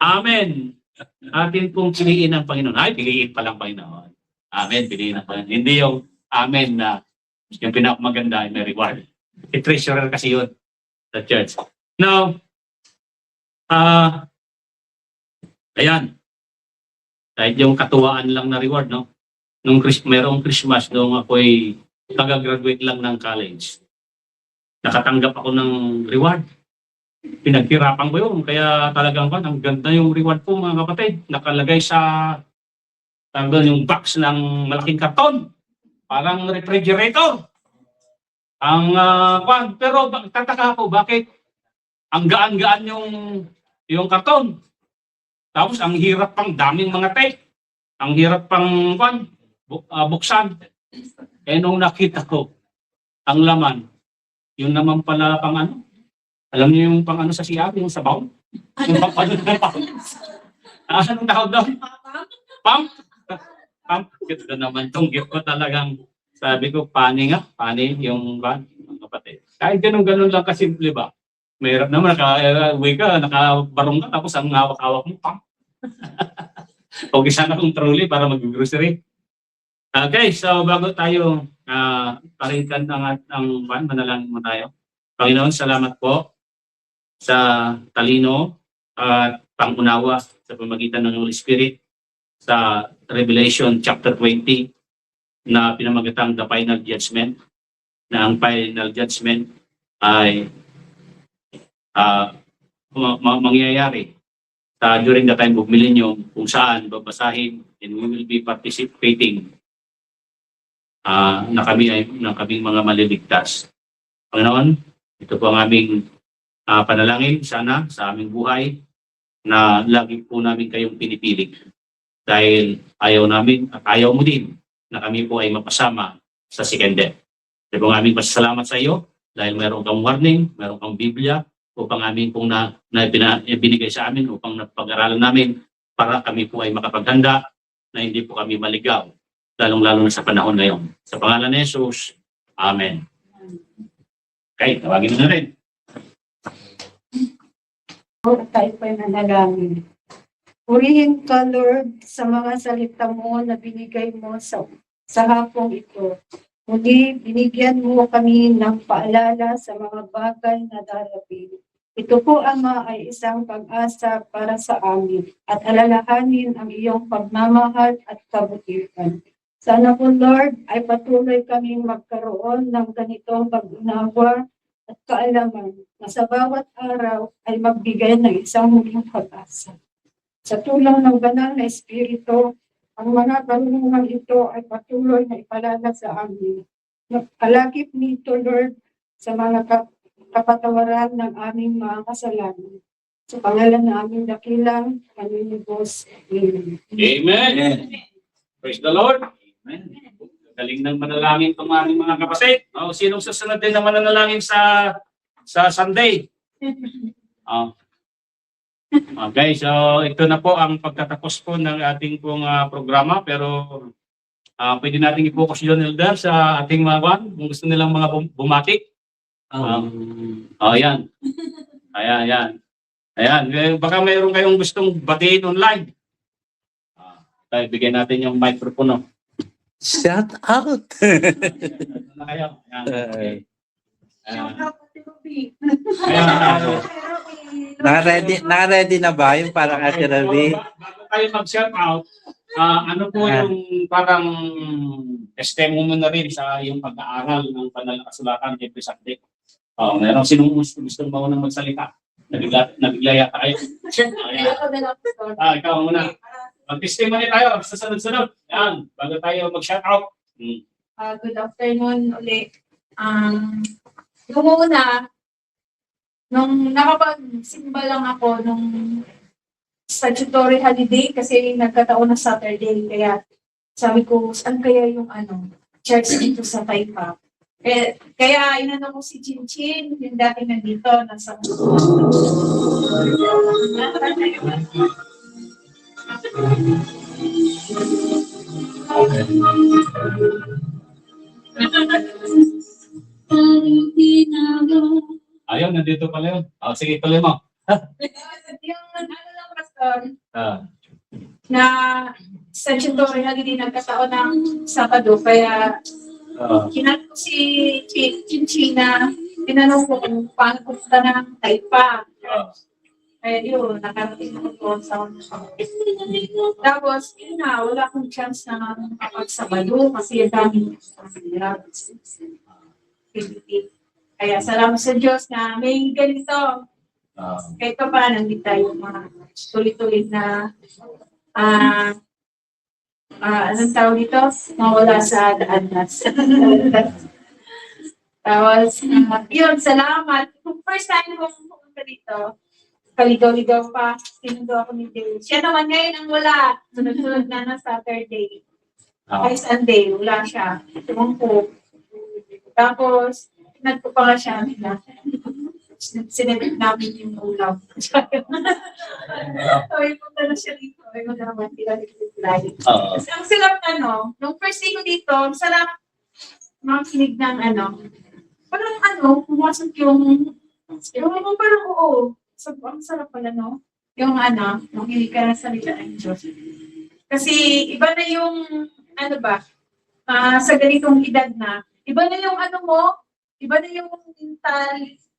Amen. Atin pong piliin ang Panginoon. Ay, piliin pa lang Panginoon. Amen, piliin ang Panginoon. Hindi yung amen na yung pinakamaganda ay may reward. Treasurer kasi yun sa church. Now, ayan. Kahit yung katuwaan lang na reward, no? Merong Christmas, nung ako'y taga-graduate lang ng college. Nakatanggap ako ng reward. Pinaghirapan ko yun. Kaya talagang ang ganda yung reward po, mga kapatid. Nakalagay sa yung box ng malaking karton. Parang refrigerator. Pero tataka ako, bakit ang gaan-gaan yung karton? Tapos ang hirap pang daming mga tape. Ang hirap pang buksan. Nung nakita ko ang laman, yun naman pala pang ano? Alam niyo yung pang ano sa siya, yung sabaw? Yung pang ano na pang? Anong tawag daw? Pump? Pump? Ganda naman itong gift ko talagang. Sabi ko, pani yung mga kapatid. Kahit ganun-ganun lang kasimple ba? Mahirap naman, naka-uwi ka, nakabarong ka, tapos ang hawak-hawak mo, pump. Huwag isa na kong trolley para mag-grocery. Okay, so bago tayo paringkan ang manalangin mo tayo. Panginoon, salamat po sa talino at pangunawa sa pamagitan ng Holy Spirit sa Revelation chapter 20 na pinamagatang the final judgment, na ang final judgment ay mangyayari during the time of millennium, kung saan babasahin and we will be participating na kaming mga maliligtas. Panginoon, ito po ang aming panalangin sana sa aming buhay na lagi po namin kayong pinipilig dahil ayaw namin at ayaw mo din na kami po ay mapasama sa second death. Ito po ang aming pasasalamat sa iyo dahil meron kang warning, meron kang Biblia upang amin pong binigay sa amin upang napag-aralan namin para kami po ay makapaghanda na hindi po kami maligaw, lalong-lalo na sa panahon ngayon. Sa pangalan ni Jesus, Amen. Okay, tawagin mo na rin. Tayo po'y manalangin. Purihin ka, Lord, sa mga salita mo na binigay mo sa hapong ito. Muli, binigyan mo kami ng paalala sa mga bagay na darating. Ito po, Ama, ay isang pag-asa para sa amin at alalahanin ang iyong pagmamahal at kabutihan. Sana po, Lord, ay patuloy kaming magkaroon ng ganitong pag-unawa at kaalaman na sa bawat araw ay magbigay ng isang muling pag-asa. Sa tulong ng banal na Espiritu, ang mga karunungan ito ay patuloy na ipalala sa amin. Alakip nito, Lord, sa mga kapatawaran ng aming mga kasalanan. Sa pangalan na aming dakilang, Panginoon. Amen. Amen. Praise the Lord. Amen. Galing ng manalangin itong aming mga kapatid. Sinong susunod din na mananalangin sa Sunday? Okay, so ito na po ang pagtatapos po ng ating pong programa, pero pwede nating i-focus yun, Elder, sa ating mga kung gusto nilang mga bumati. Ayan. Ayan. Baka mayroon kayong gustong batiin online. Tayo, bigyan natin yung microphone. No? Shout out! Ano na kayo? Ayan. Okay. Naka-ready na ba yung parang Ate Rabi? Bago tayo mag-shout out, ano po yung parang estemo mo na rin sa yung pag-aaral ng banal na kasulatan every Sunday? Meron sinong gustong maunang magsalita? Nabigla yata kayo. Ikaw muna. Mag-testimony tayo sa sunod-sunod. Yan, bago tayo mag-shout out. Good afternoon ulit. Yung una, nung nakapagsimba lang ako nung statutory holiday kasi nagkataon na Saturday, kaya sabi ko, saan kaya yung church dito sa Taypa? Kaya inano ko si Chinchin, yung dati nandito, nasa Ayaw, nandito pala yun. Sige, tuloy mo. yung lang, Pastor, Ah, na statutory holiday nagkataon ng Sabado, kaya kinat ko si Chinchina, tinanong ko kung paano punta ng Taypa. Kaya yun, nakarating ko doon sa tapos, yun na, wala akong chance na makapag-Sabado kasi yung daming activity. Kaya salamat sa Diyos na may ganito. Kahit pa paano, hindi tayo mga tuloy-tuloy na anong tawag dito? Mawala sa daan. Tapos, yun, salamat. Kung first time ko pumunta dito, kaligaw-ligaw pa, sinundo ako ni Dave. Siya naman ngayon ang wala. Sunod-sunod na Saturday. Ay Sunday, wala siya. Tumang po. Tapos, nagpo pa nga siya. Sinabit namin yung ulam. Sabi punta na siya dito. Ay mo naman, tila nag-reply. Ang sarap nung first day ko dito, sarap makinig ng parang pumasok yung parang ang sarap pala, no? Yung makinig ka na salita ng Diyos. Kasi iba na yung, sa ganitong edad na, iba na yung ano mo, iba na yung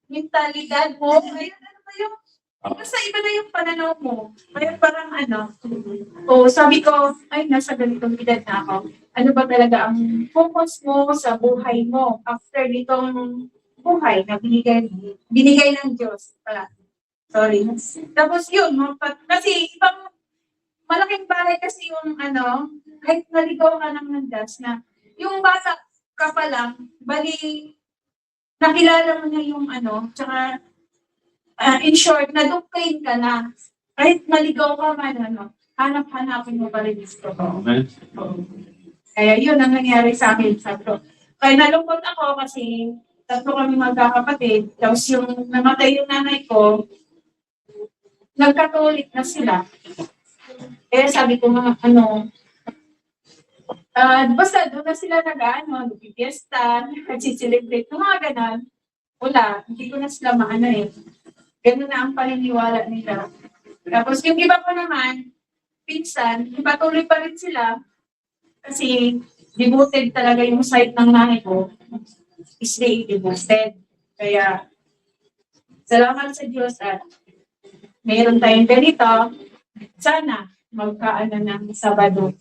mentalidad mo, ngayon ano ba yung, basta iba na yung pananaw mo. Ngayon parang ano, o sabi ko, ay nasa ganitong edad na ako. Ano ba talaga ang focus mo sa buhay mo after nitong buhay na binigay ng Diyos pala. Sorry. Tapos yun, kasi ibang malaking bagay kasi yung ano, kahit naligaw ka ng landas na yung bata ka pa lang, bali, nakilala mo na yung ano, tsaka in short, naduktayin ka na. Kahit naligaw ka man, ano, hanap-hanapin mo pa rin yung totoo. Amen. Kaya yun ang nangyari sa akin. Sabi ko, kaya nalungkot ako kasi tatlo kami magkakapatid. Tapos yung namatay yung nanay ko, nagkatulit na sila. Kaya sabi ko mga ano, basta doon na sila nag-ano, nag-fiesta, nag-celebrate, mga ganon. Wala, hindi ko na sila maano eh. Ganun na ang paniniwala nila. Tapos yung iba ko naman, pinsan, patuloy pa rin sila kasi devoted talaga yung side ng nanay ko. Is they devoted. Kaya, salamat sa Diyos at mayroon tayong ganito. Sana magkaano ng Sabado.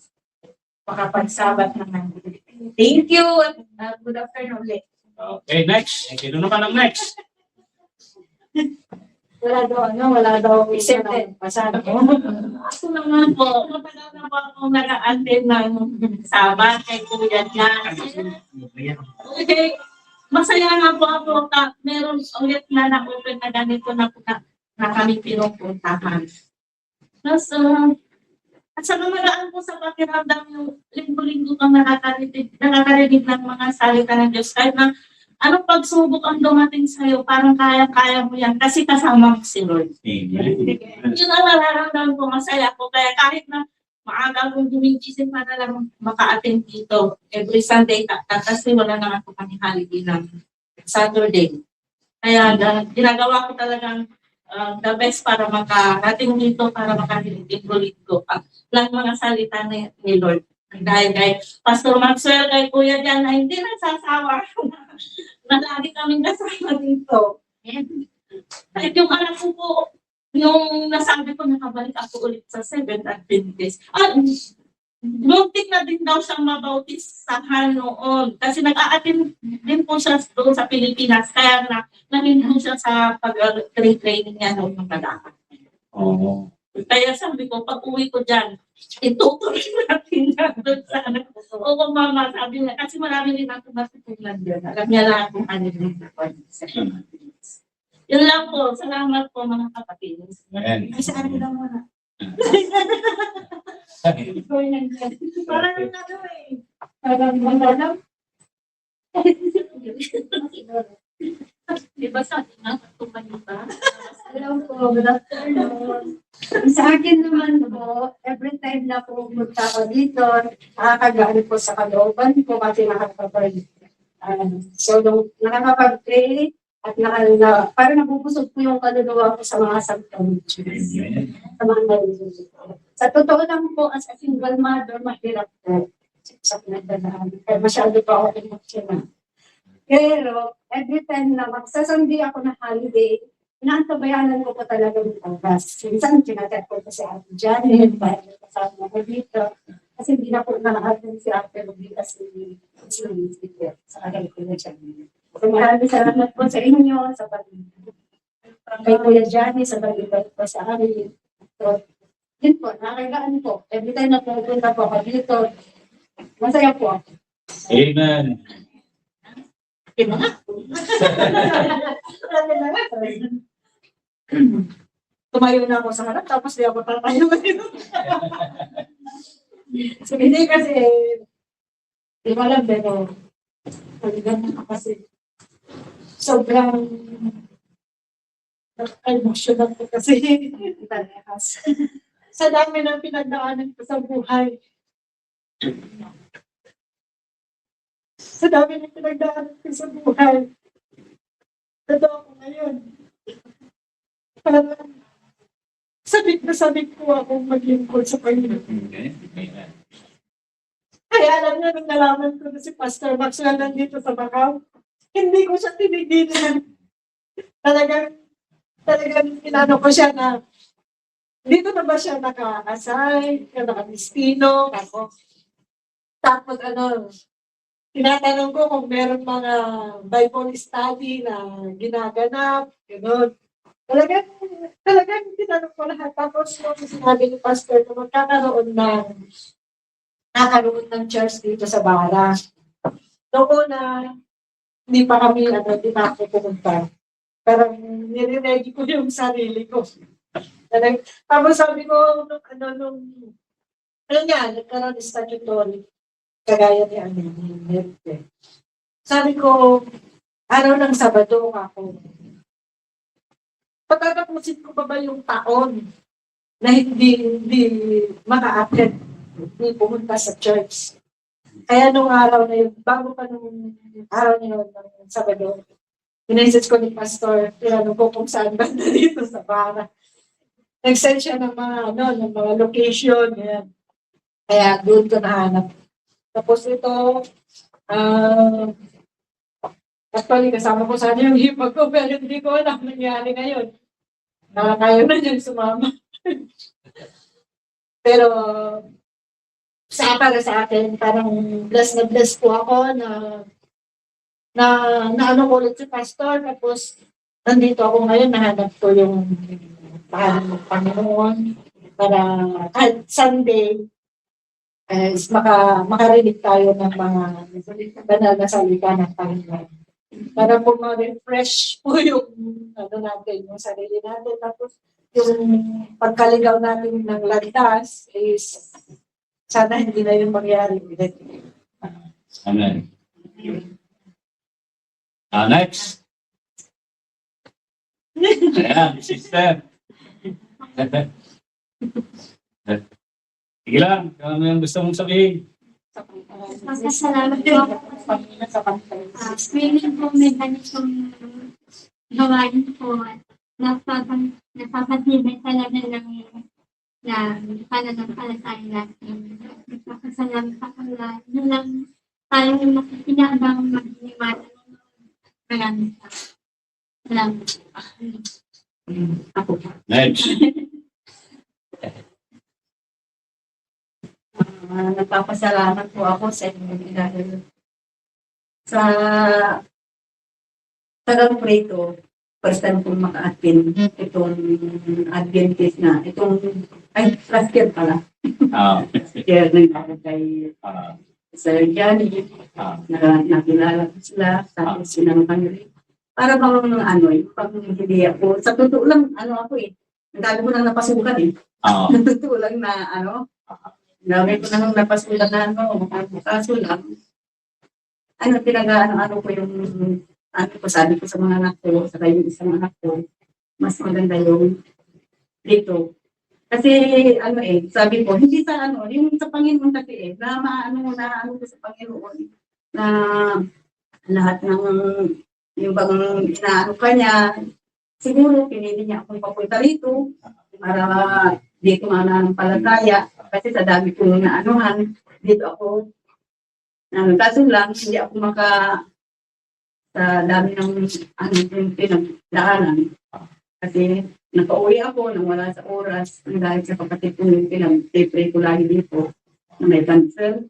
Makapagsabat naman. Thank you at good afternoon ulit. Okay, next. Sino naman ang next? Wala daw Accepted. pasado. Ako naman po, matagal na po akong nag-a-attend ng Sabat kay Kuya niya. Okay, masaya nga po ako meron ulit na na-open na ganito na po na kami pinupuntahan. Tapos, at sa namaraan po sa pakiramdam yung linggo-linggo kang nakakarinig ng mga salita ng Diyos. Kahit na anong pagsubok ang dumating sa'yo, parang kaya-kaya mo yan kasi kasama mo si Lord. Amen. Yun ang nararamdaman ko, masaya ko. Kaya kahit na maaga akong gumigising para lang maka-attend dito every Sunday kasi wala naman po kami holiday ng Saturday. Kaya ginagawa ko talagang the best para makarating dito, para makarinig ko lang mga salita ni Lord. Dahil kay Pastor Maxwell, kay Kuya Jan, na hindi nagsasawa na lagi kaming kasama dito. Kahit yung anak ko po, yung nasabi ko, nakabalik ako ulit sa 7th Adventist. Muntik na din daw siyang mabautis sa noon. Kasi nag-a-attend din po siya doon sa Pilipinas. Kaya naging po siya sa pag-training niya noong nakaraan. Oo. Kaya sabi ko, pag uwi ko dyan, itutuloy natin yan doon sa anak ko. Oo, mama, sabi niya. Kasi marami rin ako matutunan dyan. Alam niya lang kung ano yung yun lang po. Salamat po mga kapatid. Amen. Ay, saan ko lang muna. Parang ano eh. Parang ano. Diba sabi nga, tumanita? Hello po, good afternoon. Sa akin naman po, every time na pumunta ko dito, nakakagaan po sa kalooban ko kasi nakakapag-pray at parang nabubusog po yung kaluluwa ko sa mga sampung. Sa mga nalulunod ko. Sa totoo lang po, as a single mother, mahirap po sa pinagdadaan. Kaya masyado pa ako emotional. Pero, every time na magsasandi ako ng holiday, inaantabayanan ko po talaga yung oras. Minsan, chinachat ko si Ate Janet, para kasama ko dito. Kasi hindi na po na-attend si Ate Ruby kasi sa kagay ko na Janet. So, maraming salamat po sa inyo, sa kay Kuya Johnny, sa pag-ibig po sa amin. So, yun po, nakakagaan po. Every time na pupunta po ako dito, masaya po ako. Amen. Tumayo na ako sa harap, tapos di ako tatayo. So, hindi kasi, di ko alam, pero talagang kasi sobrang emotional ko kasi sa dami ng pinagdaanan ko sa buhay. Sa dami ng pinagdaanan ko sa buhay. Totoo ko ngayon. Parang sabik na sabik po akong maglingkod sa Panginoon. Amen. Kaya Kaya alam niyo, nung nalaman ko na si Pastor Maxwell nandito sa Macau, hindi ko siya tinigilan. Talagang pinano ko siya na dito na ba siya naka-assign, naka-destino, tapos ano, tinatanong ko kung meron mga Bible study na ginaganap, gano'n. Talagang tinanong ko lahat. Tapos nung sinabi ni Pastor na nakakaroon ng church dito sa Bara. Noong na hindi pa hindi pa ako pumunta. Parang nire-ready ko yung sarili ko. Tapos sabi ko, nagkaroon ng statutory, kagaya ni Nete. Sabi ko, araw ng Sabado ako. Patatapusin ko ba yung taon na hindi maka-attend, hindi pumunta sa church? Kaya nung araw na yun, bago pa nung araw na yun, ng Sabado, pinaisis ko ni Pastor, tinanong ko kung saan ba dito sa Bara. Nag-send siya ng mga location, yan. Kaya doon ko nahanap. Tapos ito, actually, kasama ko sana yung hipag ko, pero hindi ko alam nangyari ngayon. Kaya na dyan sumama. Pero, para sa akin, parang bless na bless po ako na ano ko ulit si Pastor, tapos nandito ako ngayon, nahanap ko yung ng Panginoon para kahit Sunday is makarinig tayo ng mga banal na salita ng Panginoon. Para po ma-refresh po yung natin, yung sarili natin. Tapos yung pagkaligaw natin ng landas is sana hindi na yung mangyari ulit. Amen. Next. Ayan, sister. Sige lang, ano yung gusto mong sabihin? Magpasalamat po ako sa screening po may ganitong gawain po at napapatibay talaga ng pananampalataya natin. Magpapasalamat ako na yun lang tayong makikinabang maghiniwala ng maraming salamat. Next. Nagpapasalamat po ako sa inyo dahil sa tagang preto, first time po maka-attend itong Adventist na, last year pala. Last year, nagpapag kay Sir Johnny, nakilala ko sila, tapos sinama kami. Para bang yung pag hindi ako, sa totoo lang, ako ang dami ko nang napasukan Totoo lang na dami ko nang napasukan na kaso lang, ko yung, sabi ko sa mga anak ko, saka yung isang anak ko, mas maganda yung dito. Kasi, sabi ko, hindi sa yung sa Panginoon kasi na ko sa Panginoon, na lahat ng, yung bang inaano ka niya, siguro, pinili niya akong papunta rito, para dito mananampalataya, kasi sa dami kong naanuhan, dito ako, kaso lang, hindi ako sa dami ng yung pinagdaanan. Kasi nakauwi ako nang wala sa oras, dahil sa kapatid ko yung pinag-pray ko lagi dito, na may cancer.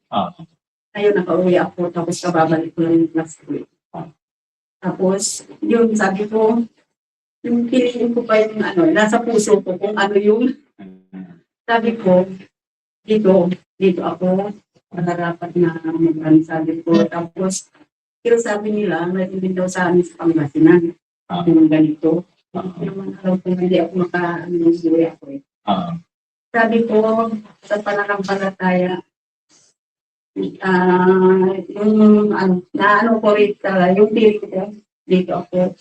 Ngayon nakauwi ako, tapos kababalik ko lang yung class ko. Tapos, yun, sabi ko, yung piliin ko pa yung nasa puso ko kung ano yung, sabi ko, dito ako, malarapat na sabi ko. Tapos, pero sabi nila, natin daw sa amin sa Pangasinan, yung ganito. Yung alam ko, hindi ako maka-buhay ako Sabi ko, sa pananampalataya, yung ko rin yung piling ko, dito ako,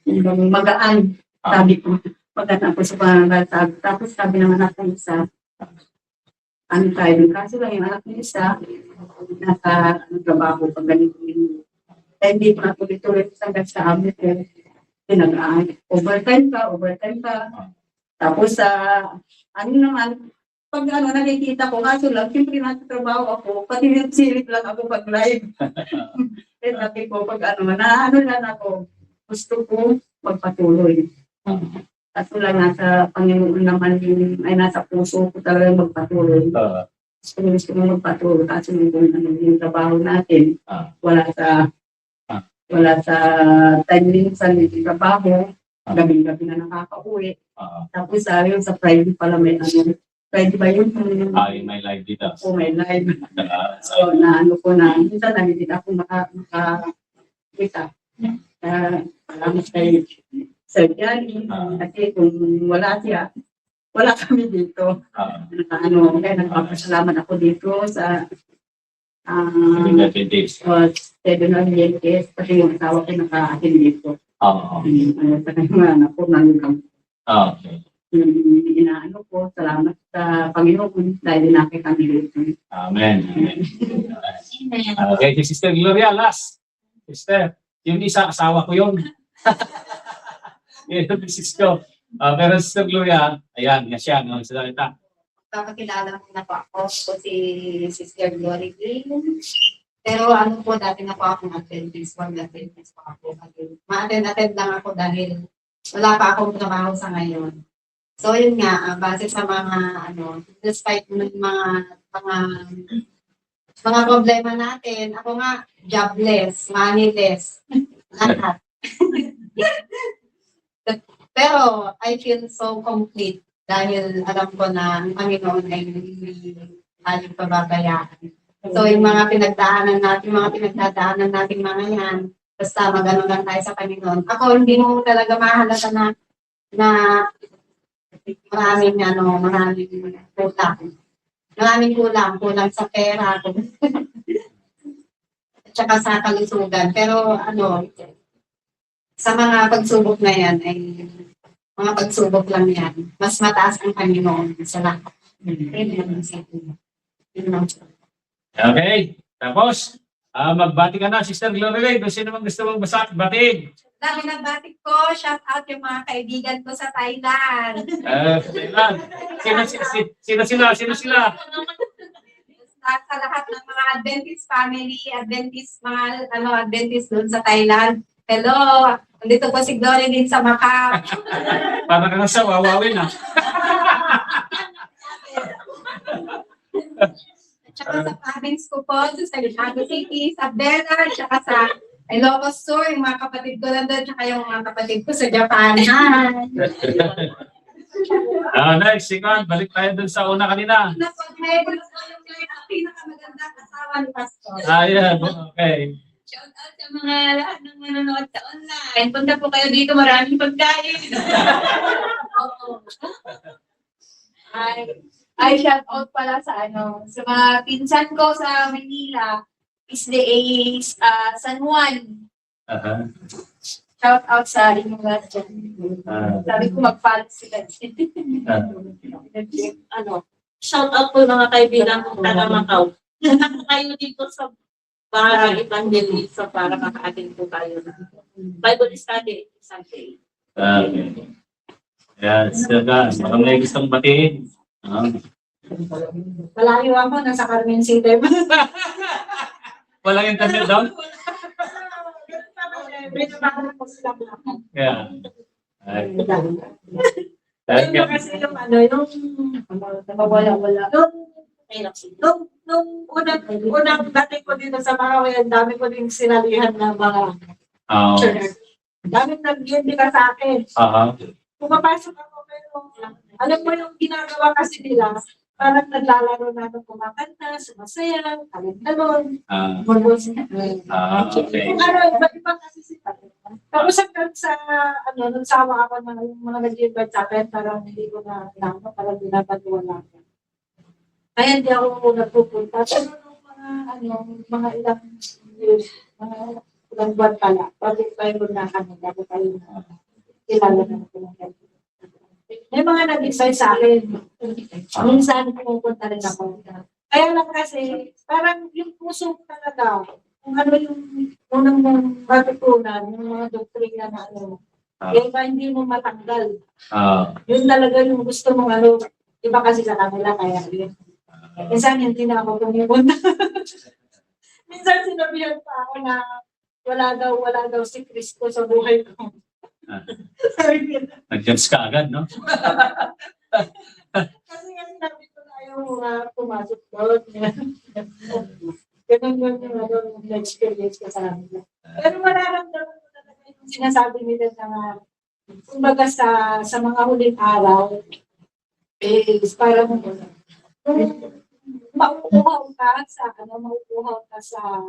yung magaan, sabi ko, magaan ako sa pananampalataya. Tapos sabi ng anak ko isa, tayo, kaso lang yung anak ko isa, nasa trabaho pag ganito yung, hindi pa tuloy-tuloy sa amin, overtime ka, tapos pag nakikita ko, kaso lang, siyempre nasa trabaho ako, patilip-silip lang ako pag live. Eh, sabi ko, pag naano lang ako, gusto ko magpatuloy. Kaso lang, nasa Panginoon naman, ay nasa puso ko talaga magpatuloy. Gusto ko magpatuloy, kaso yung trabaho natin, wala sa time minsan, yung trabaho, gabi-gabi na nakaka-uwi. Tapos yung sa Friday pala may Friday ba yun? May live dito. O may live. So, naano ko na, minsan nakikita ako makakita. Salamat kay Sir Gianni. Kasi kung wala siya, wala kami dito. Kaya nagpapasalamat ako dito sa Steven Orientes, kasi yung asawa ko naka-atin dito. Sa kanyang anak ko, nandun inaano ko, salamat sa Panginoon dahil nakita kami dito. Amen. Okay, si Sister Gloria, last. Sister, yung isa, asawa ko yun. Yan yung misis ko. Pero Sister Gloria, ayan, nga siya, no, sa salita. Papakilala mo na po ako si Sister Glory Green. Pero ano po, dati na po akong Adventist, Adventist po ako. Ma-attend lang ako dahil wala pa akong trabaho sa ngayon. So yun nga, base sa mga despite ng mga problema natin, ako nga jobless, moneyless, lahat. Pero I feel so complete dahil alam ko na ang Panginoon ay hindi ating pababayaan. So yung mga pinagdaanan natin mga yan, basta mag-ano lang tayo sa Panginoon. Ako hindi mo talaga mahalata na maraming kulang sa pera, at saka sa kalusugan. Pero sa mga pagsubok na yan ay mga pagsubok lang yan. Mas mataas ang Panginoon sa lahat. Okay, tapos, magbati ka na, Sister Gloria. Kung sino man gusto mong batiin. Dami ng batik ko, shout out yung mga kaibigan ko sa Thailand. Thailand. Sino sila? Sa lahat ng mga Adventist family, Adventist doon sa Thailand. Hello, nandito po si Glory din sa Macau. Para ka nga sa wawawin, ha? Tsaka sa province ko po, sa Lihago City, sa Bella, tsaka sa Ilocos Sur, yung mga kapatid ko nandun, tsaka yung mga kapatid ko sa Japan. Next, second, balik tayo dun sa una kanina. Napag-meron ko yung pinakamagandang asawa ni Pastor. Ayan, okay. Shout out sa mga lahat ng manonood sa online. Punta po kayo dito, maraming pagkain. Ay, shout out pala sa sa mga pinsan ko sa Manila, PSDA San Juan. Shout out sa inyong lahat dyan. Sabi ko mag-follow sila. Shout out po mga kaibigan kong taga Macau. Nakaka kayo dito sa para evangelist para makaatin po tayo ng Bible study Sunday. Okay. Ayan, sila, baka may gustong batiin. Malayo ako, nasa Carmen City. Walang internet doon? Yeah. Yung kasi yung Wala. nung unang dating ko dito sa Marawi, dami ko din sinalihan ng mga church. Dami nag-gindi ka sa akin. Pumapasok ako, pero alam mo yung ginagawa kasi nila, parang naglalaro na ng kumakanta, sumasayaw, talon-talon. Okay. Kung iba kasi sila. Tapos hanggang sa, nung sawa ako na yung mga nag-invite sa akin, parang hindi ko na alam, parang binabatuwa ako. Kaya hindi ako nagpupunta. Pero nung mga ilang years, mga ilang buwan pala, bago tayo na bago tayo na kilala na ako. May mga nag-excite sa akin. Minsan pumupunta rin ako. Kaya lang kasi, parang yung puso ko talaga, kung ano yung unang mong matutunan, yung mga doktrina na yung iba hindi mo matanggal. Yun talaga yung gusto mong Iba kasi sa kanila, kaya yun. Minsan hindi na ako pumunta. Minsan sinabihan pa ako na wala daw si Cristo sa buhay ko. Sabi nila. Nag-judge ka agad, no? Kasi nga sinabi ko na ayaw mo nga pumasok doon. Ganun yung experience ko sa amin. Pero mararamdaman ko talaga yung sinasabi nila na kumbaga sa mga huling araw, is parang mauuhaw ka sa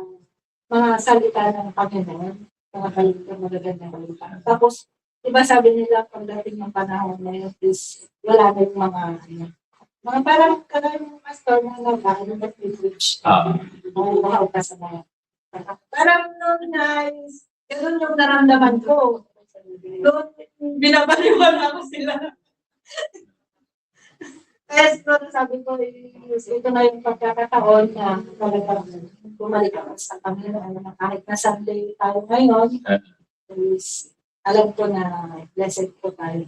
mga salita ng Panginoon, mga kalimutan magagandang salita. Tapos, diba sabi nila pagdating ng panahon na yun is wala na yung mga parang kagaya ng pastor na nag-preach. Mauuhaw ka sa mga. Parang noon guys, ganun yung naramdaman ko. Doon, binabaliwala ko sila. Kaya siguro sabi ko, ito na yung pagkakataon na talagang bumalik ako sa Panginoon na kahit na Sunday tayo ngayon, is alam ko na blessed po tayo.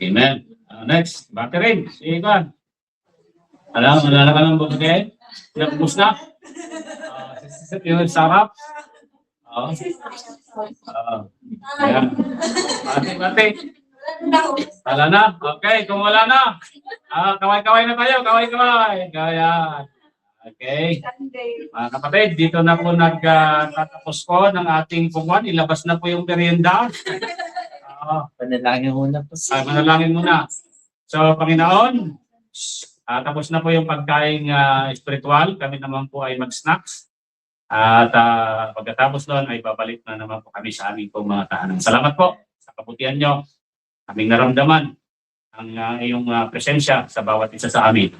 Amen. Next, battery. Si Ivan. Wala ka ng bumagay? Pinapubos na? Yung sarap? Oo. Ayan. Bate. Wala na? Okay, kung wala na. Kaway-kaway na tayo. Kaway-kaway. Kaya. Okay. Mga kapatid, dito na po nagtatapos ko ng ating pungwan. Ilabas na po yung merienda. Panalangin muna po. Manalangin muna. So, Panginoon, tapos na po yung pagkain spiritual. Kami naman po ay mag-snacks. At pagkatapos doon ay babalik na naman po kami sa aming pong mga tahanan. Salamat po sa kabutihan nyo. Kaming naramdaman ang iyong presensya sa bawat isa sa amin.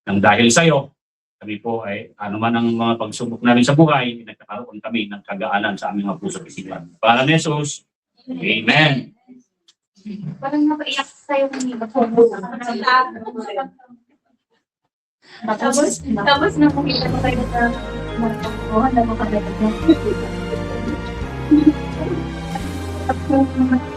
Nang dahil sa iyo, kami po ay anuman ang mga pagsubok namin sa buhay, nagkakaroon kami ng kagaanan sa aming mga puso at isipan. Para ni Jesus, Amen. Parang napaiyak sa'yo ng iba. Tapos nung makita ko kayo na magpapagawa, nagpapagawa. Tapos